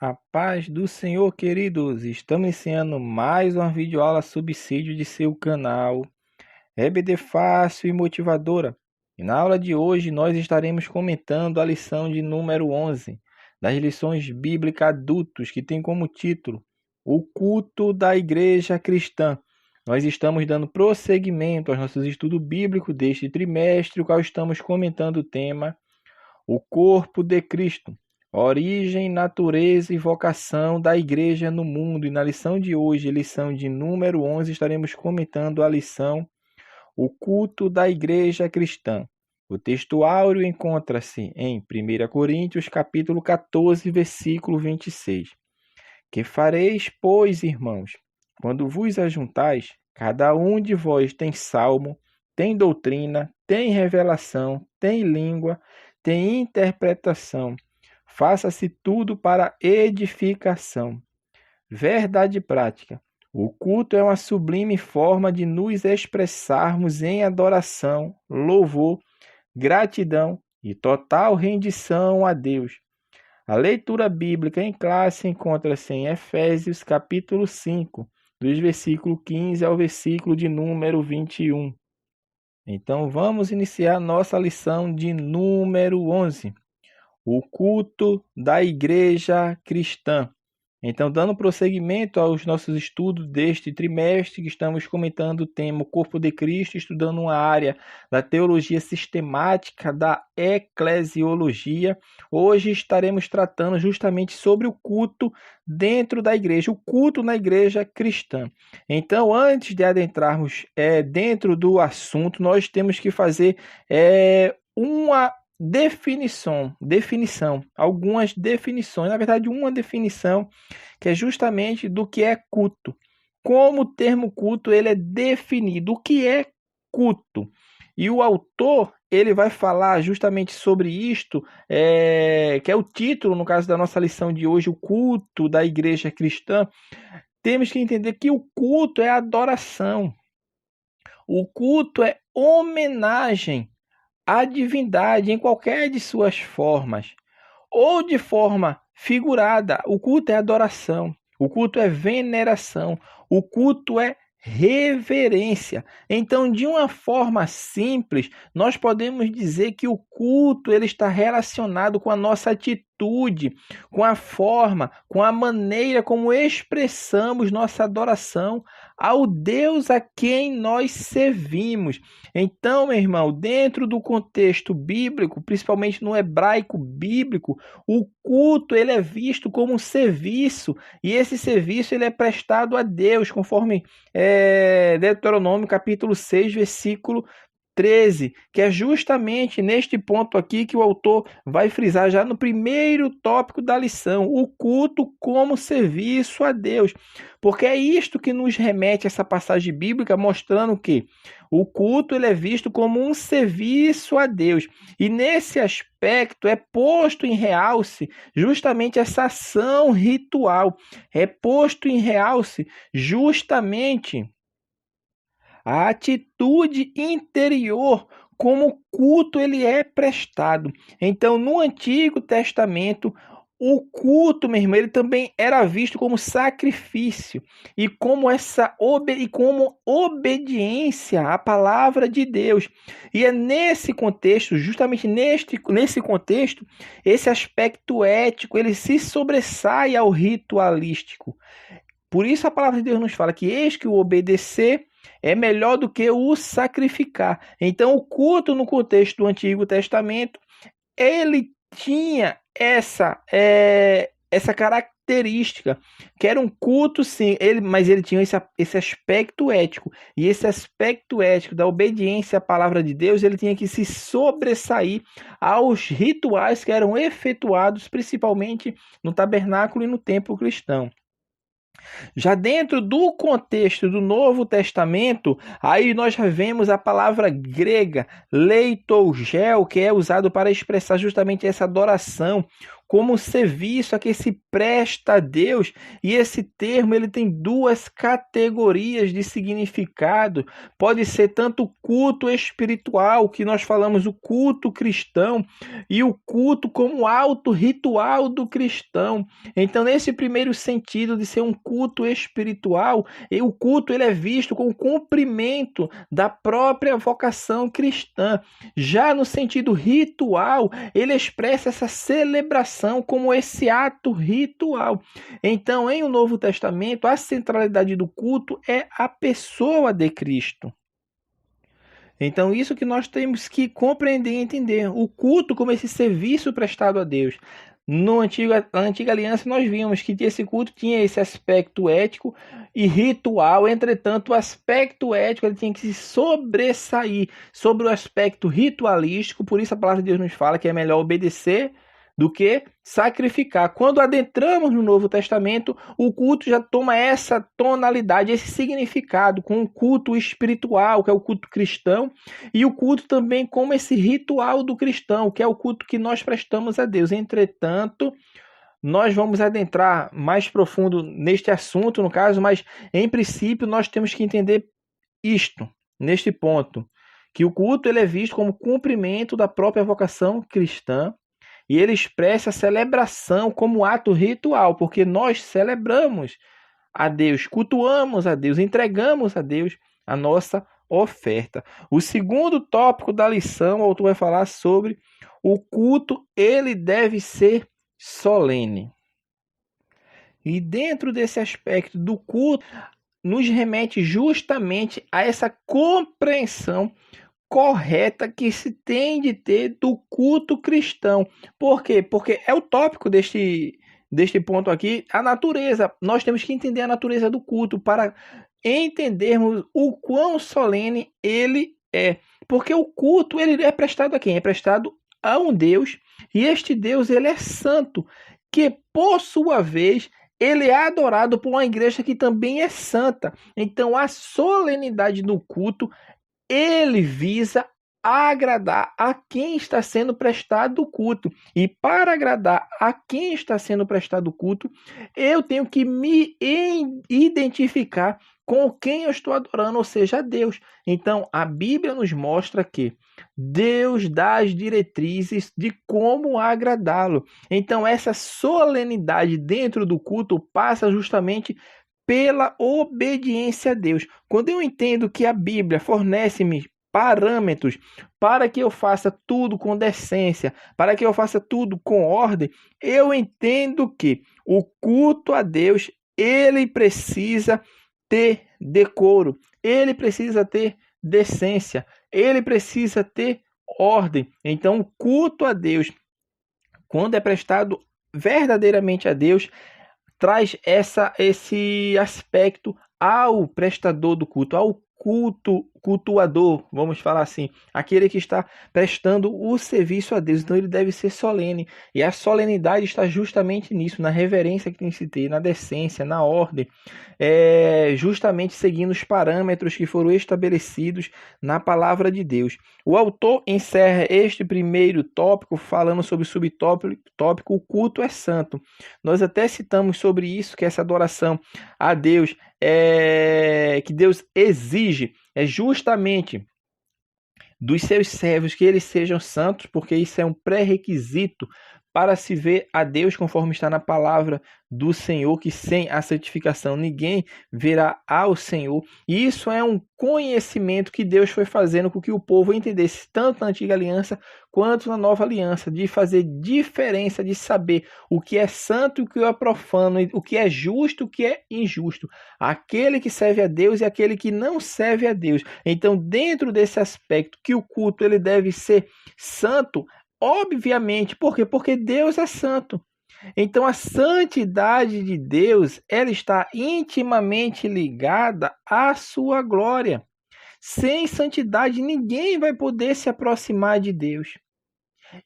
A paz do Senhor, queridos! Estamos iniciando mais uma videoaula subsídio de seu canal EBD Fácil e Motivadora. E na aula de hoje nós estaremos comentando a lição de número 11 das lições bíblicas adultos, que tem como título O Culto da Igreja Cristã. Nós estamos dando prosseguimento aos nossos estudos bíblicos deste trimestre, o qual estamos comentando o tema O Corpo de Cristo. Origem, natureza e vocação da igreja no mundo. E na lição de hoje, lição de número 11, estaremos comentando a lição O Culto da Igreja Cristã. O texto áureo encontra-se em 1 Coríntios, capítulo 14, versículo 26. Que fareis, pois, irmãos, quando vos ajuntais, cada um de vós tem salmo, tem doutrina, tem revelação, tem língua, tem interpretação. Faça-se tudo para edificação. Verdade prática. O culto é uma sublime forma de nos expressarmos em adoração, louvor, gratidão e total rendição a Deus. A leitura bíblica em classe encontra-se em Efésios capítulo 5, dos versículos 15 ao versículo de número 21. Então vamos iniciar nossa lição de número 11. O culto da igreja cristã. Então, dando prosseguimento aos nossos estudos deste trimestre, que estamos comentando o tema O Corpo de Cristo, estudando uma área da teologia sistemática, da eclesiologia. Hoje estaremos tratando justamente sobre o culto dentro da igreja, o culto na igreja cristã. Então, antes de adentrarmos dentro do assunto, nós temos que fazer uma definição, algumas definições, na verdade uma definição que é justamente do que é culto. Como o termo culto ele é definido, o que é culto? E o autor ele vai falar justamente sobre isto, que é o título, no caso da nossa lição de hoje, o culto da igreja cristã. Temos que entender que o culto é adoração, o culto é homenagem a divindade em qualquer de suas formas, ou de forma figurada. O culto é adoração, o culto é veneração, o culto é reverência. Então, de uma forma simples, nós podemos dizer que o culto ele está relacionado com a nossa atitude, com a forma, com a maneira como expressamos nossa adoração ao Deus a quem nós servimos. Então, meu irmão, dentro do contexto bíblico, principalmente no hebraico bíblico, o culto ele é visto como um serviço, e esse serviço ele é prestado a Deus, conforme Deuteronômio capítulo 6, versículo 13, que é justamente neste ponto aqui que o autor vai frisar já no primeiro tópico da lição, o culto como serviço a Deus. Porque é isto que nos remete a essa passagem bíblica, mostrando que o culto ele é visto como um serviço a Deus. E nesse aspecto é posto em realce justamente essa ação ritual. É posto em realce justamente a atitude interior, como o culto ele é prestado. Então, no Antigo Testamento, o culto, meu irmão, ele também era visto como sacrifício e como obediência à palavra de Deus. E é nesse contexto, justamente nesse contexto, esse aspecto ético, ele se sobressai ao ritualístico. Por isso a palavra de Deus nos fala que eis que o obedecer é melhor do que o sacrificar. Então, o culto no contexto do Antigo Testamento, ele tinha essa característica, que era um culto, sim, mas ele tinha esse aspecto ético. E esse aspecto ético da obediência à palavra de Deus, ele tinha que se sobressair aos rituais que eram efetuados, principalmente no tabernáculo e no templo cristão. Já dentro do contexto do Novo Testamento, aí nós já vemos a palavra grega, leitogel, que é usado para expressar justamente essa adoração, como serviço a que se presta a Deus, e esse termo ele tem duas categorias de significado. Pode ser tanto o culto espiritual, que nós falamos o culto cristão, e o culto como alto ritual do cristão. Então, nesse primeiro sentido de ser um culto espiritual, o culto ele é visto como cumprimento da própria vocação cristã. Já no sentido ritual, ele expressa essa celebração como esse ato ritual. Então, em o Novo Testamento, a centralidade do culto é a pessoa de Cristo. Então, isso que nós temos que compreender e entender. O culto como esse serviço prestado a Deus. Na antiga aliança, nós vimos que esse culto tinha esse aspecto ético e ritual. Entretanto, o aspecto ético ele tinha que se sobressair sobre o aspecto ritualístico. Por isso, a palavra de Deus nos fala que é melhor obedecer do que sacrificar. Quando adentramos no Novo Testamento, o culto já toma essa tonalidade, esse significado, com o culto espiritual, que é o culto cristão, e o culto também como esse ritual do cristão, que é o culto que nós prestamos a Deus. Entretanto, nós vamos adentrar mais profundo neste assunto, no caso, mas em princípio nós temos que entender isto, neste ponto, que o culto ele é visto como cumprimento da própria vocação cristã, e ele expressa a celebração como ato ritual, porque nós celebramos a Deus, cultuamos a Deus, entregamos a Deus a nossa oferta. O segundo tópico da lição, o autor vai falar sobre o culto, ele deve ser solene. E dentro desse aspecto do culto, nos remete justamente a essa compreensão correta que se tem de ter do culto cristão. Por quê? Porque é o tópico deste ponto aqui, a natureza. Nós temos que entender a natureza do culto para entendermos o quão solene ele é. Porque o culto ele é prestado a quem? É prestado a um Deus, e este Deus ele é santo, que por sua vez ele é adorado por uma igreja que também é santa. Então a solenidade do culto ele visa agradar a quem está sendo prestado o culto. E para agradar a quem está sendo prestado o culto, eu tenho que me identificar com quem eu estou adorando, ou seja, a Deus. Então, a Bíblia nos mostra que Deus dá as diretrizes de como agradá-lo. Então, essa solenidade dentro do culto passa justamente pela obediência a Deus. Quando eu entendo que a Bíblia fornece-me parâmetros para que eu faça tudo com decência, para que eu faça tudo com ordem, eu entendo que o culto a Deus, ele precisa ter decoro, ele precisa ter decência, ele precisa ter ordem. Então, o culto a Deus, quando é prestado verdadeiramente a Deus, traz esse aspecto ao prestador do culto, ao cultuador, vamos falar assim, aquele que está prestando o serviço a Deus. Então ele deve ser solene, e a solenidade está justamente nisso, na reverência que tem que se ter, na decência, na ordem, justamente seguindo os parâmetros que foram estabelecidos na palavra de Deus. O autor encerra este primeiro tópico falando sobre o subtópico, o culto é santo. Nós até citamos sobre isso, que essa adoração a Deus que Deus exige é justamente dos seus servos que eles sejam santos, porque isso é um pré-requisito para se ver a Deus, conforme está na palavra do Senhor, que sem a santificação ninguém verá ao Senhor. E isso é um conhecimento que Deus foi fazendo com que o povo entendesse, tanto na antiga aliança quanto na nova aliança, de fazer diferença, de saber o que é santo e o que é profano, o que é justo e o que é injusto, aquele que serve a Deus e aquele que não serve a Deus. Então, dentro desse aspecto que o culto ele deve ser santo, obviamente, por quê? Porque Deus é santo. Então a santidade de Deus, ela está intimamente ligada à sua glória. Sem santidade ninguém vai poder se aproximar de Deus.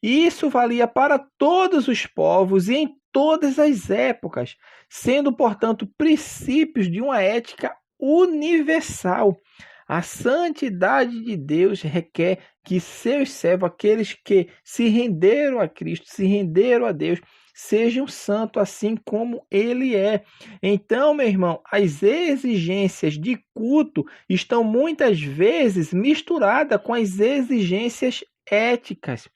E isso valia para todos os povos e em todas as épocas, sendo, portanto, princípios de uma ética universal. A santidade de Deus requer que seus servos, aqueles que se renderam a Cristo, se renderam a Deus, sejam santos, assim como ele é. Então, meu irmão, as exigências de culto estão muitas vezes misturadas com as exigências éticas.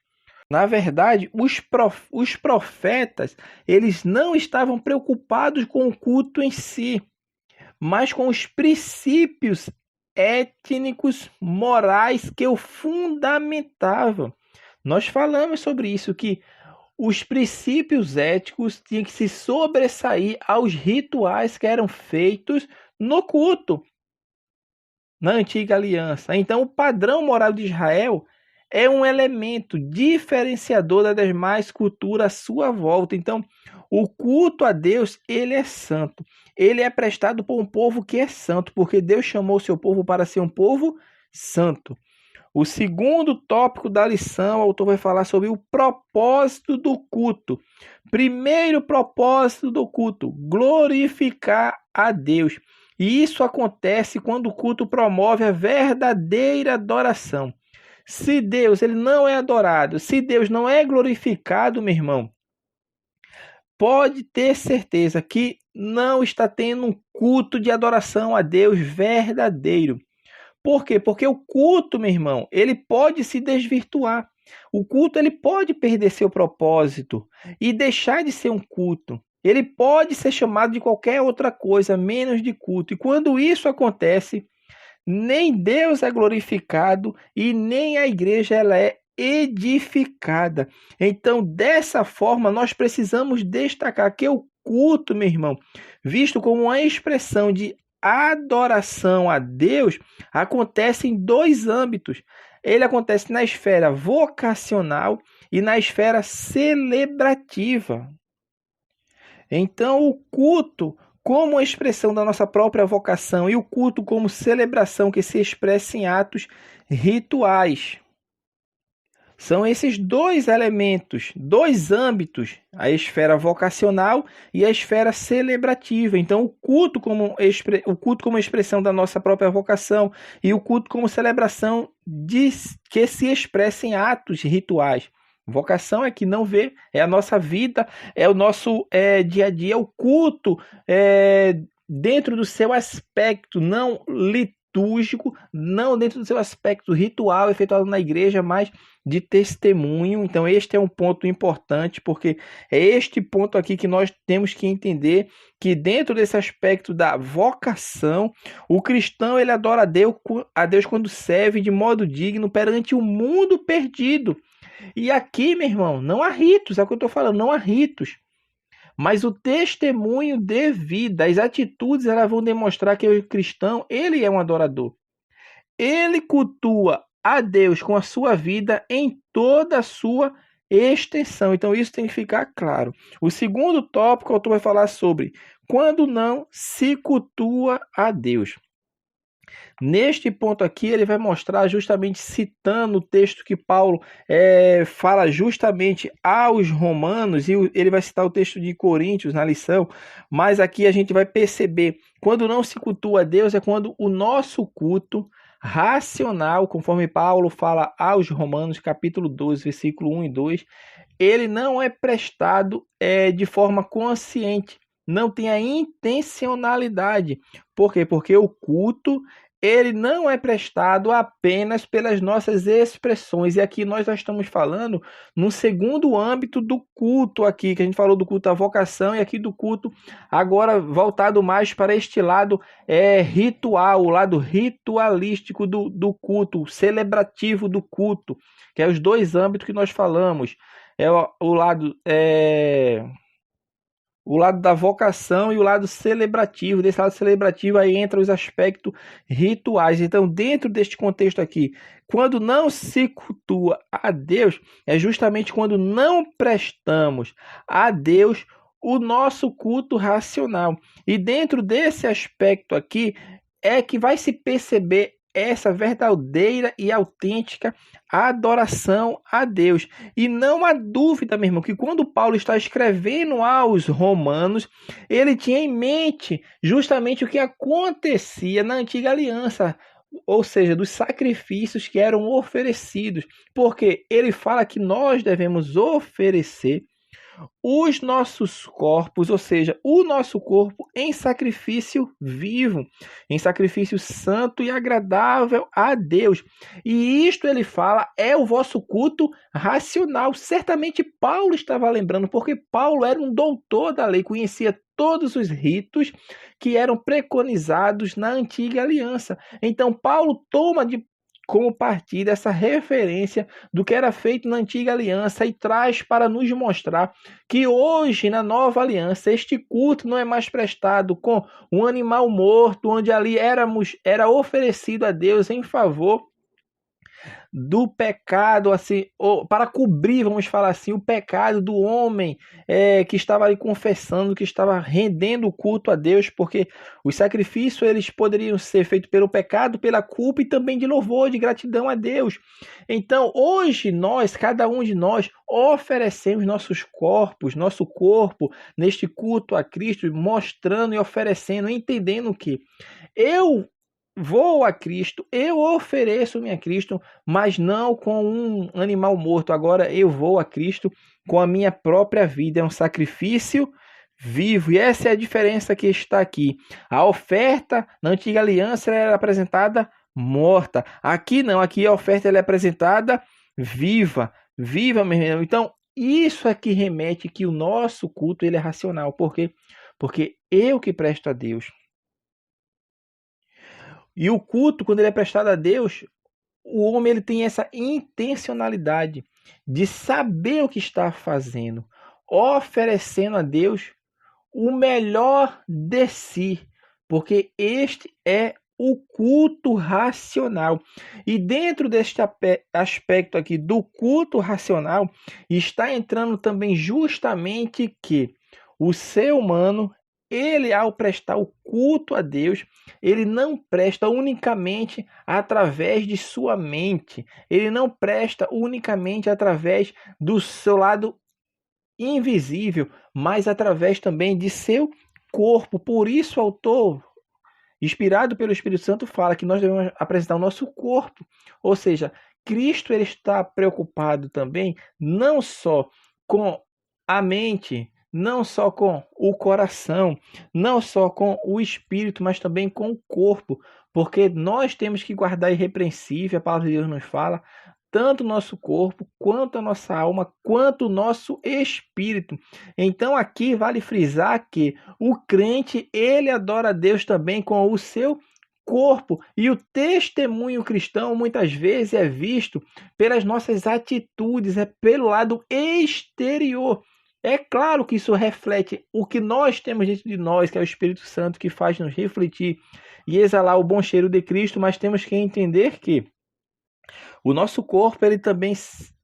Na verdade, os profetas, eles não estavam preocupados com o culto em si, mas com os princípios étnicos, morais que o fundamentavam. Nós falamos sobre isso, que os princípios éticos tinham que se sobressair aos rituais que eram feitos no culto, na antiga aliança. Então, o padrão moral de Israel é um elemento diferenciador das demais culturas à sua volta. Então, o culto a Deus, ele é santo. Ele é prestado por um povo que é santo, porque Deus chamou o seu povo para ser um povo santo. O segundo tópico da lição, o autor vai falar sobre o propósito do culto. Primeiro propósito do culto, glorificar a Deus. E isso acontece quando o culto promove a verdadeira adoração. Se Deus ele não é adorado, se Deus não é glorificado, meu irmão, pode ter certeza que não está tendo um culto de adoração a Deus verdadeiro. Por quê? Porque o culto, meu irmão, ele pode se desvirtuar. O culto ele pode perder seu propósito e deixar de ser um culto. Ele pode ser chamado de qualquer outra coisa, menos de culto. E quando isso acontece, nem Deus é glorificado e nem a igreja ela é edificada. Então, dessa forma, nós precisamos destacar que o culto, meu irmão, visto como uma expressão de adoração a Deus, acontece em dois âmbitos. Ele acontece na esfera vocacional e na esfera celebrativa. Então, o culto como expressão da nossa própria vocação e o culto como celebração que se expressa em atos rituais. São esses dois elementos, dois âmbitos, a esfera vocacional e a esfera celebrativa. Então, o culto como expressão da nossa própria vocação e o culto como celebração que se expressa em atos rituais. Vocação é que não vê, é a nossa vida, é o nosso dia a dia, o culto dentro do seu aspecto não litúrgico, não dentro do seu aspecto ritual efetuado na igreja, mas de testemunho. Então este é um ponto importante, porque é este ponto aqui que nós temos que entender, que dentro desse aspecto da vocação, o cristão ele adora a Deus quando serve de modo digno perante o mundo perdido. E aqui, meu irmão, não há ritos, é o que eu estou falando, não há ritos. Mas o testemunho de vida, as atitudes, elas vão demonstrar que o cristão, ele é um adorador. Ele cultua a Deus com a sua vida em toda a sua extensão. Então isso tem que ficar claro. O segundo tópico, o autor vai falar sobre quando não se cultua a Deus. Neste ponto aqui, ele vai mostrar justamente citando o texto que Paulo fala justamente aos romanos, e ele vai citar o texto de Coríntios na lição, mas aqui a gente vai perceber, quando não se cultua a Deus, é quando o nosso culto racional, conforme Paulo fala aos romanos, capítulo 12, versículo 1 e 2, ele não é prestado de forma consciente, não tem a intencionalidade. Por quê? Porque o culto ele não é prestado apenas pelas nossas expressões. E aqui nós já estamos falando no segundo âmbito do culto aqui, que a gente falou do culto à vocação e aqui do culto agora voltado mais para este lado ritual, o lado ritualístico do culto, celebrativo do culto, que é os dois âmbitos que nós falamos. É o lado da vocação e o lado celebrativo. Desse lado celebrativo aí entra os aspectos rituais. Então, dentro deste contexto aqui, quando não se cultua a Deus, é justamente quando não prestamos a Deus o nosso culto racional. E dentro desse aspecto aqui é que vai se perceber essa verdadeira e autêntica adoração a Deus. E não há dúvida, meu irmão, que quando Paulo está escrevendo aos romanos, ele tinha em mente justamente o que acontecia na antiga aliança, ou seja, dos sacrifícios que eram oferecidos, porque ele fala que nós devemos oferecer os nossos corpos, ou seja, o nosso corpo em sacrifício vivo, em sacrifício santo e agradável a Deus. E isto ele fala é o vosso culto racional. Certamente Paulo estava lembrando, porque Paulo era um doutor da lei, conhecia todos os ritos que eram preconizados na antiga aliança. Então Paulo toma como partida essa referência do que era feito na antiga aliança e traz para nos mostrar que hoje, na nova aliança, este culto não é mais prestado com um animal morto, onde ali era oferecido a Deus em favor do pecado, assim, para cobrir, vamos falar assim, o pecado do homem que estava ali confessando, que estava rendendo o culto a Deus, porque os sacrifícios eles poderiam ser feitos pelo pecado, pela culpa e também de louvor, de gratidão a Deus. Então, hoje cada um de nós, oferecemos nossos corpos, nosso corpo neste culto a Cristo, mostrando e oferecendo, entendendo que eu vou a Cristo, eu ofereço-me a Cristo, mas não com um animal morto. Agora eu vou a Cristo com a minha própria vida. É um sacrifício vivo. E essa é a diferença que está aqui. A oferta na antiga aliança era apresentada morta. Aqui não, aqui a oferta ela é apresentada viva. Viva mesmo. Então, isso é que remete que o nosso culto ele é racional. Por quê? Porque eu que presto a Deus. E o culto, quando ele é prestado a Deus, o homem ele tem essa intencionalidade de saber o que está fazendo, oferecendo a Deus o melhor de si, porque este é o culto racional. E dentro deste aspecto aqui do culto racional, está entrando também justamente que o ser humano ele, ao prestar o culto a Deus, ele não presta unicamente através de sua mente. Ele não presta unicamente através do seu lado invisível, mas através também de seu corpo. Por isso o autor, inspirado pelo Espírito Santo, fala que nós devemos apresentar o nosso corpo. Ou seja, Cristo ele está preocupado também não só com a mente, não só com o coração, não só com o espírito, mas também com o corpo, porque nós temos que guardar irrepreensível, a palavra de Deus nos fala, tanto o nosso corpo, quanto a nossa alma, quanto o nosso espírito. Então aqui vale frisar que o crente, ele adora a Deus também com o seu corpo, e o testemunho cristão muitas vezes é visto pelas nossas atitudes, é pelo lado exterior. É claro que isso reflete o que nós temos dentro de nós, que é o Espírito Santo, que faz nos refletir e exalar o bom cheiro de Cristo, mas temos que entender que o nosso corpo ele também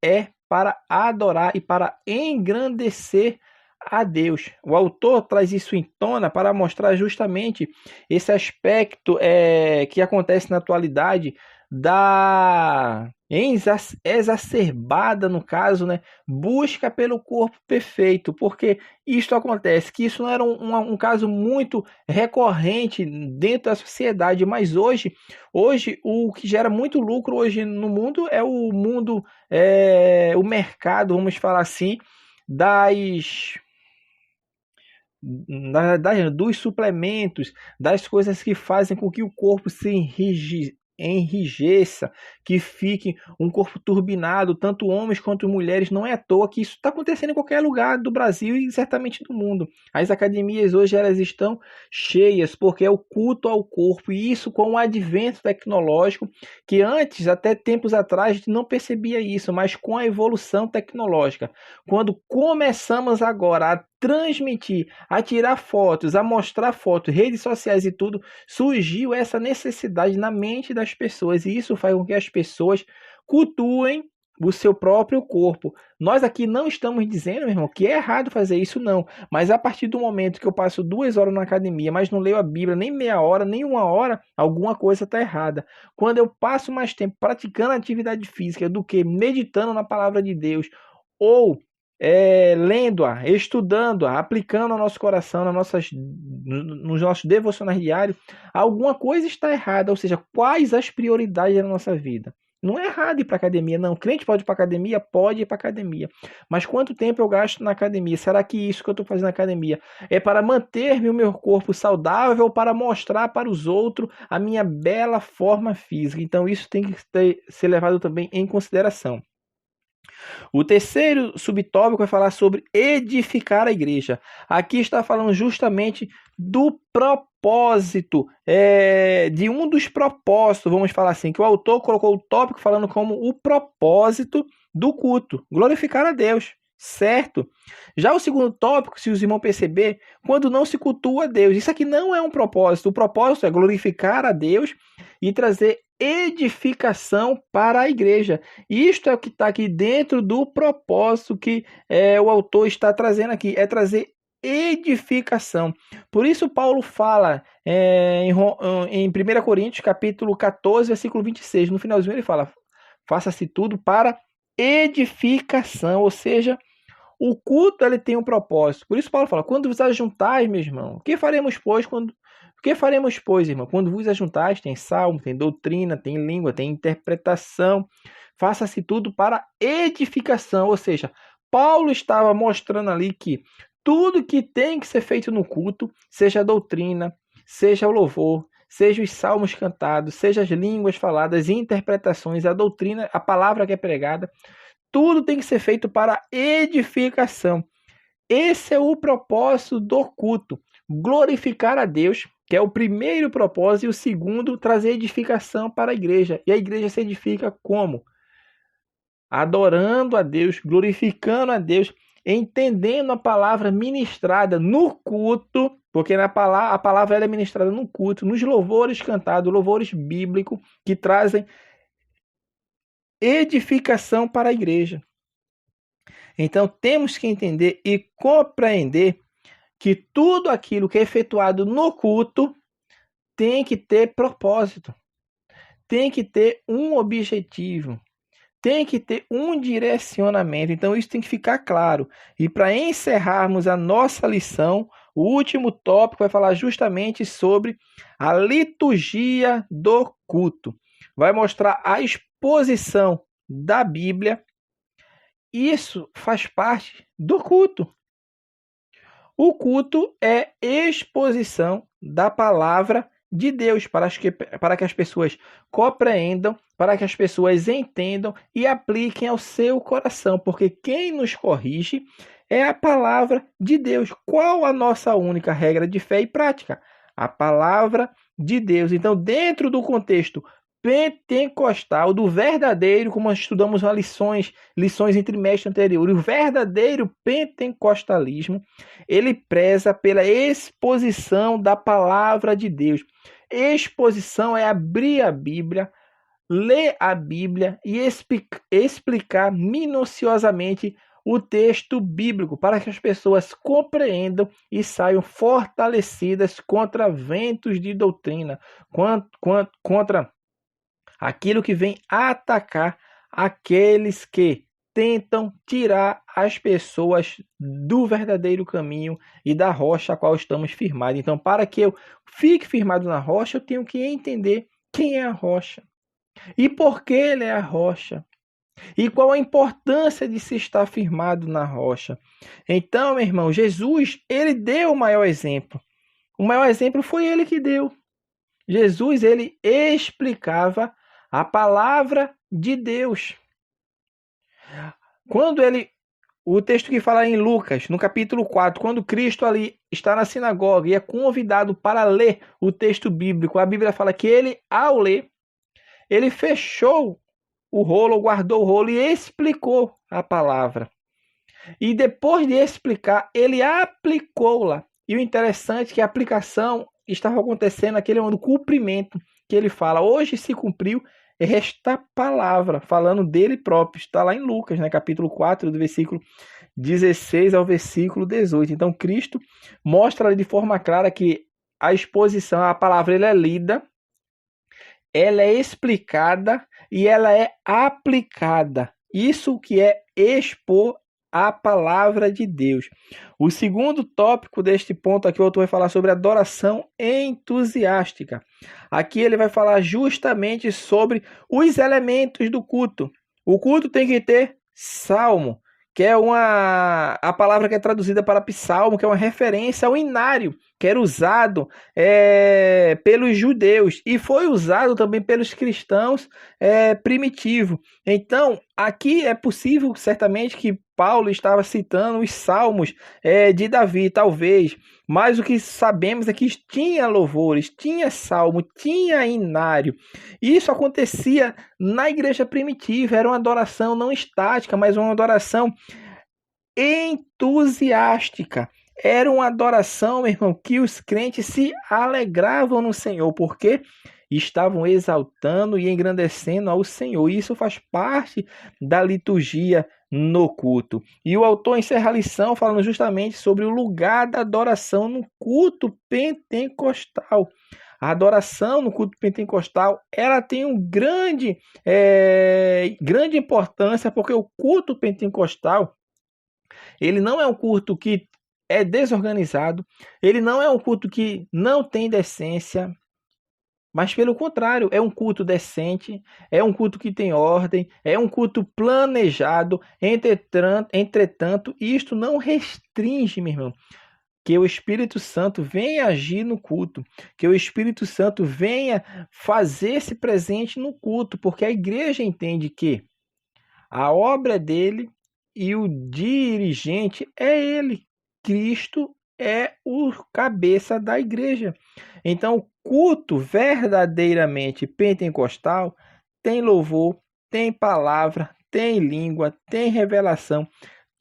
é para adorar e para engrandecer a Deus. O autor traz isso em tona para mostrar justamente esse aspecto que acontece na atualidade da exacerbada, no caso, né, busca pelo corpo perfeito, porque isto acontece, que isso não era um caso muito recorrente dentro da sociedade, mas hoje o que gera muito lucro hoje no mundo é o mercado, vamos falar assim, dos suplementos, das coisas que fazem com que o corpo se enrijeça, que fique um corpo turbinado, tanto homens quanto mulheres. Não é à toa que isso está acontecendo em qualquer lugar do Brasil e certamente do mundo. As academias hoje elas estão cheias porque é o culto ao corpo, e isso com o advento tecnológico, que antes, até tempos atrás, a gente não percebia isso, mas com a evolução tecnológica, quando começamos agora a transmitir, a tirar fotos, a mostrar fotos, redes sociais e tudo, surgiu essa necessidade na mente das pessoas, e isso faz com que as pessoas cultuem o seu próprio corpo. Nós aqui não estamos dizendo, meu irmão, que é errado fazer isso, não, mas a partir do momento que eu passo 2 horas na academia, mas não leio a Bíblia nem meia hora, nem 1 hora, alguma coisa está errada. Quando eu passo mais tempo praticando atividade física do que meditando na palavra de Deus, ou lendo-a, estudando-a, aplicando ao nosso coração, nos nossos devocionais diários, alguma coisa está errada. Ou seja, quais as prioridades da nossa vida? Não é errado ir para academia, não. Crente pode ir para academia? Pode ir para academia. Mas quanto tempo eu gasto na academia? Será que isso que eu estou fazendo na academia é para manter-me o meu corpo saudável ou para mostrar para os outros a minha bela forma física? Então isso tem que ser levado também em consideração. O terceiro subtópico vai falar sobre edificar a igreja. Aqui está falando justamente do propósito, de um dos propósitos, vamos falar assim, que o autor colocou o tópico falando como o propósito do culto, glorificar a Deus, certo? Já o segundo tópico, se os irmãos perceber, quando não se cultua a Deus, isso aqui não é um propósito, o propósito é glorificar a Deus e trazer edificação para a igreja. Isto é o que está aqui dentro do propósito que o autor está trazendo aqui, é trazer edificação. Por isso Paulo fala em 1 Coríntios capítulo 14, versículo 26, no finalzinho ele fala, faça-se tudo para edificação, ou seja, o culto ele tem um propósito. Por isso Paulo fala, quando vos ajuntais, meu irmão, o que faremos, irmão? Quando vos ajuntais, tem salmo, tem doutrina, tem língua, tem interpretação. Faça-se tudo para edificação. Ou seja, Paulo estava mostrando ali que tudo que tem que ser feito no culto, seja a doutrina, seja o louvor, seja os salmos cantados, seja as línguas faladas, interpretações, a doutrina, a palavra que é pregada, tudo tem que ser feito para edificação. Esse é o propósito do culto. Glorificar a Deus, que é o primeiro propósito, e o segundo, trazer edificação para a igreja. E a igreja se edifica como? Adorando a Deus, glorificando a Deus, entendendo a palavra ministrada no culto, porque a palavra é ministrada no culto, nos louvores cantados, louvores bíblicos, que trazem edificação para a igreja. Então, temos que entender e compreender que tudo aquilo que é efetuado no culto tem que ter propósito, tem que ter um objetivo, tem que ter um direcionamento. Então, isso tem que ficar claro. E para encerrarmos a nossa lição, o último tópico vai falar justamente sobre a liturgia do culto. Vai mostrar a exposição da Bíblia. Isso faz parte do culto. O culto é exposição da palavra de Deus para que as pessoas compreendam, para que as pessoas entendam e apliquem ao seu coração, porque quem nos corrige é a palavra de Deus. Qual a nossa única regra de fé e prática? A palavra de Deus. Então, dentro do contexto pentecostal, do verdadeiro, como nós estudamos nas lições em trimestre anterior, o verdadeiro pentecostalismo, ele preza pela exposição da palavra de Deus. Exposição é abrir a Bíblia, ler a Bíblia e explicar minuciosamente o texto bíblico, para que as pessoas compreendam e saiam fortalecidas contra ventos de doutrina, contra aquilo que vem atacar aqueles que tentam tirar as pessoas do verdadeiro caminho e da rocha a qual estamos firmados. Então, para que eu fique firmado na rocha, eu tenho que entender quem é a rocha e por que ele é a rocha e qual a importância de se estar firmado na rocha. Então, meu irmão, Jesus, ele deu o maior exemplo. O maior exemplo foi ele que deu. Jesus, ele explicava a palavra de Deus. O texto que fala em Lucas, no capítulo 4, quando Cristo ali está na sinagoga e é convidado para ler o texto bíblico, a Bíblia fala que ele, ao ler, ele fechou o rolo, guardou o rolo e explicou a palavra. E depois de explicar, ele aplicou-la. E o interessante é que a aplicação estava acontecendo naquele momento, o cumprimento, que ele fala, hoje se cumpriu esta palavra, falando dele próprio. Está lá em Lucas, né, capítulo 4, do versículo 16 ao versículo 18. Então, Cristo mostra de forma clara que a exposição, a palavra, ela é lida, ela é explicada e ela é aplicada. Isso que é expor a palavra de Deus. O segundo tópico deste ponto aqui, o autor vai falar sobre adoração entusiástica. Aqui ele vai falar justamente sobre os elementos do culto. O culto tem que ter salmo, que é a palavra que é traduzida para psalmo, que é uma referência ao inário, que era usado pelos judeus e foi usado também pelos cristãos primitivos. Então, aqui é possível, certamente, que Paulo estava citando os salmos de Davi, talvez, mas o que sabemos é que tinha louvores, tinha salmo, tinha inário. Isso acontecia na igreja primitiva, era uma adoração não estática, mas uma adoração entusiástica. Era uma adoração, meu irmão, que os crentes se alegravam no Senhor, porque estavam exaltando e engrandecendo ao Senhor. Isso faz parte da liturgia no culto. E o autor encerra a lição falando justamente sobre o lugar da adoração no culto pentecostal. A adoração no culto pentecostal, ela tem grande importância, porque o culto pentecostal, ele não é um culto que é desorganizado, ele não é um culto que não tem decência, mas pelo contrário, é um culto decente, é um culto que tem ordem, é um culto planejado. Entretanto, isto não restringe, meu irmão, que o Espírito Santo venha agir no culto, que o Espírito Santo venha fazer-se presente no culto, porque a igreja entende que a obra é dele e o dirigente é ele. Cristo é o cabeça da igreja. Então, o culto verdadeiramente pentecostal tem louvor, tem palavra, tem língua, tem revelação,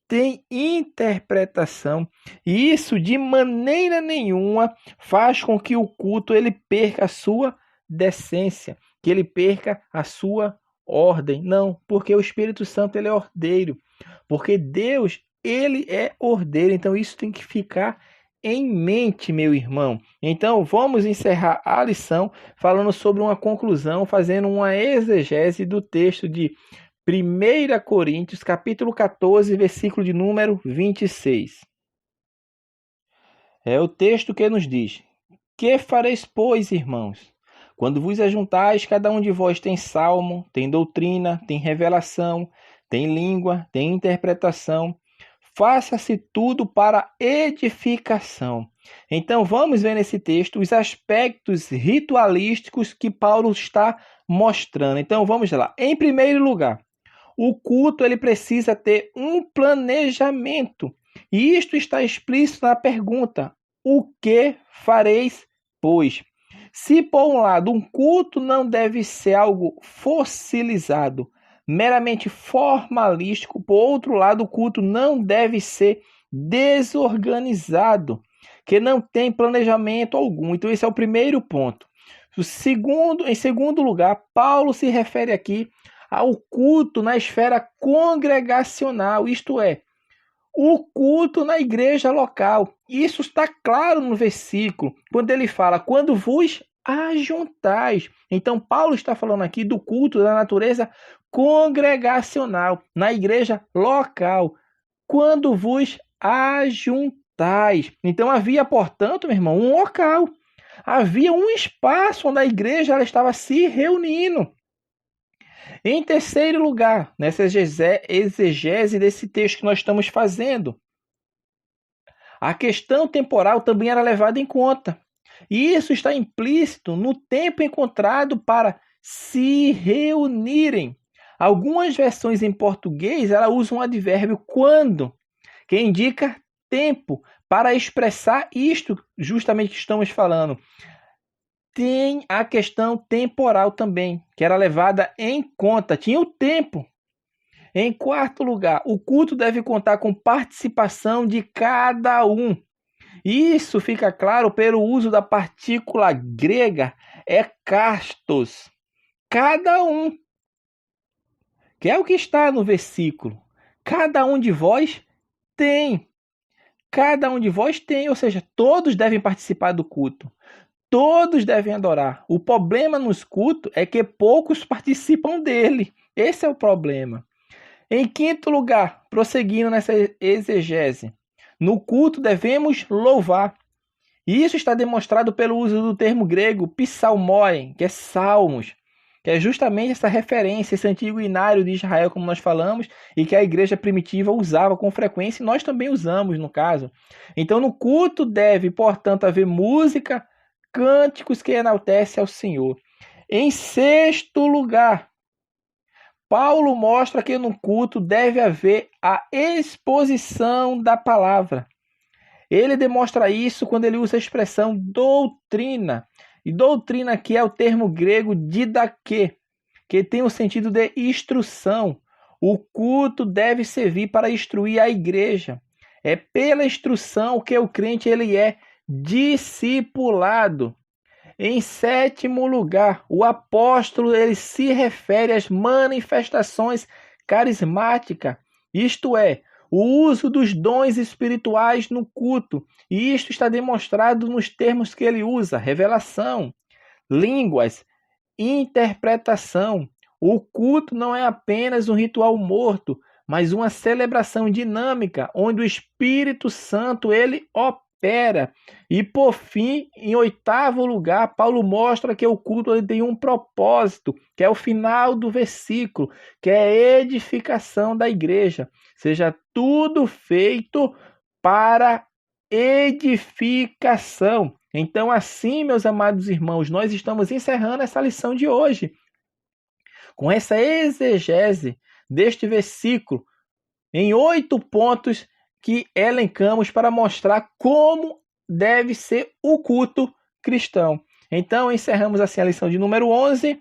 tem interpretação. E isso de maneira nenhuma faz com que o culto ele perca a sua decência, que ele perca a sua ordem. Não, porque o Espírito Santo ele é ordeiro, porque Deus ele é ordeiro. Então isso tem que ficar em mente, meu irmão. Então vamos encerrar a lição falando sobre uma conclusão, fazendo uma exegese do texto de 1 Coríntios, capítulo 14, versículo de número 26. É o texto que nos diz: Que fareis, pois, irmãos? Quando vos ajuntais, cada um de vós tem salmo, tem doutrina, tem revelação, tem língua, tem interpretação. Faça-se tudo para edificação. Então vamos ver nesse texto os aspectos ritualísticos que Paulo está mostrando. Então vamos lá. Em primeiro lugar, o culto ele precisa ter um planejamento. E isto está explícito na pergunta: o que fareis, pois? Se, por um lado, um culto não deve ser algo fossilizado, meramente formalístico, por outro lado, o culto não deve ser desorganizado, que não tem planejamento algum. Então, esse é o primeiro ponto. Em segundo lugar, Paulo se refere aqui ao culto na esfera congregacional, isto é, o culto na igreja local. Isso está claro no versículo, quando ele fala, quando vos ajuntais. Então, Paulo está falando aqui do culto da natureza congregacional, na igreja local, quando vos ajuntais. Então, havia, portanto, meu irmão, um local. Havia um espaço onde a igreja ela estava se reunindo. Em terceiro lugar, nessa exegese desse texto que nós estamos fazendo, a questão temporal também era levada em conta. E isso está implícito no tempo encontrado para se reunirem. Algumas versões em português ela usam o advérbio quando, que indica tempo, para expressar isto justamente que estamos falando. Tem a questão temporal também, que era levada em conta. Tinha o tempo. Em quarto lugar, o culto deve contar com participação de cada um. Isso fica claro pelo uso da partícula grega ekastos. Cada um. Que é o que está no versículo. Cada um de vós tem. Cada um de vós tem, ou seja, todos devem participar do culto. Todos devem adorar. O problema nos cultos é que poucos participam dele. Esse é o problema. Em quinto lugar, prosseguindo nessa exegese, no culto devemos louvar. E isso está demonstrado pelo uso do termo grego psalmoi, que é salmos, que é justamente essa referência, esse antigo inário de Israel, como nós falamos, e que a igreja primitiva usava com frequência, e nós também usamos, no caso. Então, no culto deve, portanto, haver música, cânticos que enaltecem ao Senhor. Em sexto lugar, Paulo mostra que no culto deve haver a exposição da palavra. Ele demonstra isso quando ele usa a expressão doutrina. E doutrina aqui é o termo grego didaquê, que tem o sentido de instrução. O culto deve servir para instruir a igreja. É pela instrução que o crente ele é discipulado. Em sétimo lugar, o apóstolo ele se refere às manifestações carismáticas, isto é, o uso dos dons espirituais no culto. E isto está demonstrado nos termos que ele usa: revelação, línguas, interpretação. O culto não é apenas um ritual morto, mas uma celebração dinâmica, onde o Espírito Santo ele opera. E por fim, em oitavo lugar, Paulo mostra que o culto ele tem um propósito, que é o final do versículo, que é a edificação da igreja. Seja tudo feito para edificação. Então, assim, meus amados irmãos, nós estamos encerrando essa lição de hoje com essa exegese deste versículo em 8 pontos que elencamos para mostrar como deve ser o culto cristão. Então, encerramos assim a lição de número 11,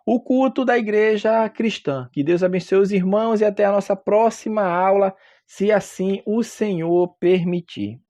o culto da igreja cristã. Que Deus abençoe os irmãos e até a nossa próxima aula, se assim o Senhor permitir.